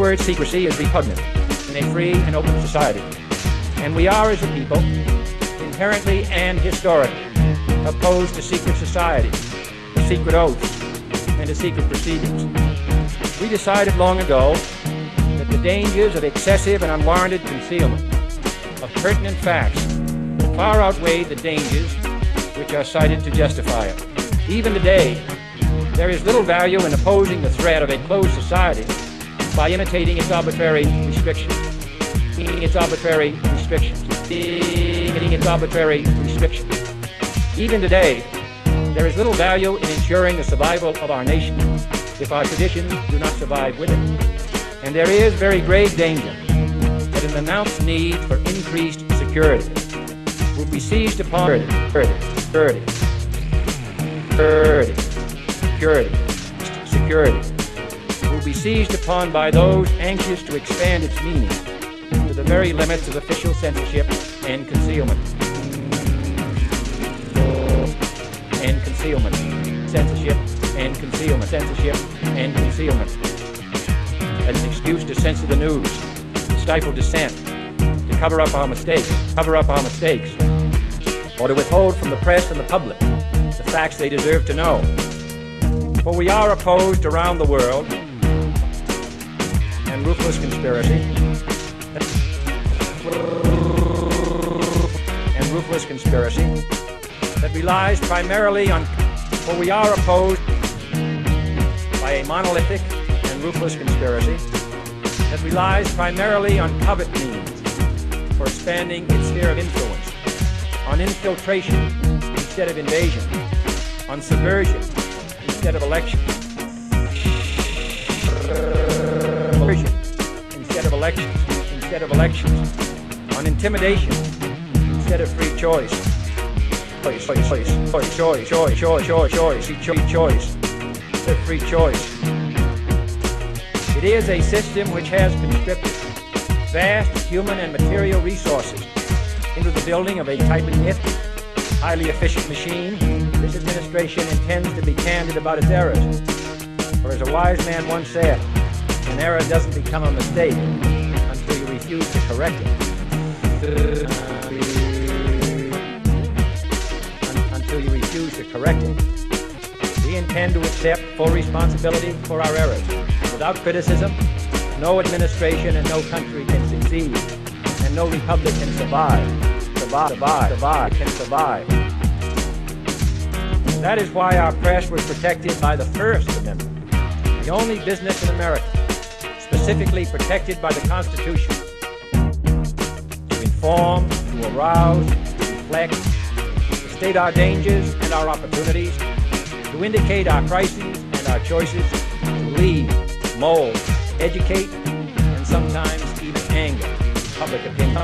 word secrecy is repugnant in a free and open society. And we are, as a people, inherently and historically opposed to secret societies, to secret oaths, and to secret proceedings. We decided long ago that the dangers of excessive and unwarranted concealment of pertinent facts far outweigh the dangers which are cited to justify it. Even today, there is little value in opposing the threat of a closed society by imitating its arbitrary restrictions. Its arbitrary restrictions. Its arbitrary restrictions. Even today, there is little value in ensuring the survival of our nation if our traditions do not survive with it. And there is very grave danger that an announced need for increased security will be seized upon security will be seized upon by those anxious to expand its meaning to the very limits of official censorship and concealment. Censorship and concealment. As an excuse to censor the news, to stifle dissent, to cover up our mistakes, or to withhold from the press and the public the facts they deserve to know. For we are opposed around the world, and ruthless conspiracy that relies primarily on, for we are opposed by a monolithic and ruthless conspiracy that relies primarily on covert means for expanding its sphere of influence, on infiltration instead of invasion, on subversion instead of election, on intimidation instead of free choice. Free choice. It is a system which has conscripted vast human and material resources into the building of a tightly knit, highly efficient machine. This administration intends to be candid about its errors. For as a wise man once said, an error doesn't become a mistake until you refuse to correct it. We intend to accept full responsibility for our errors. Without criticism, no administration and no country can succeed, and no republic can survive. That is why our press was protected by the First Amendment, the only business in America specifically protected by the Constitution to inform, to arouse, to reflect, to state our dangers and our opportunities, to indicate our crises and our choices, to lead, mold, educate, and sometimes even anger public opinion.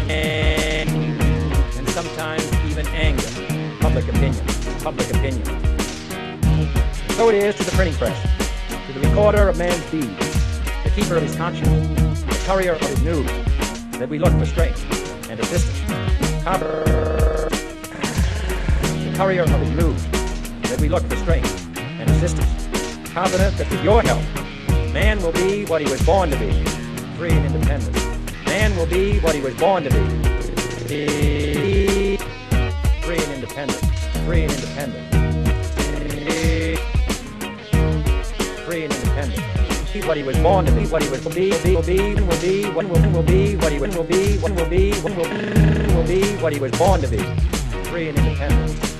And sometimes even anger public opinion. So it is to the printing press, to the recorder of man's deeds, the keeper of his conscience, the courier of his news, that we look for strength and assistance. The courier of his news, that we look for strength and assistance, confident that with your help, man will be what he was born to be, free and independent. Man will be what he was born to be, free and independent. Free and independent. He's what he was born to be, what he will be, what he was born to be, free and independent.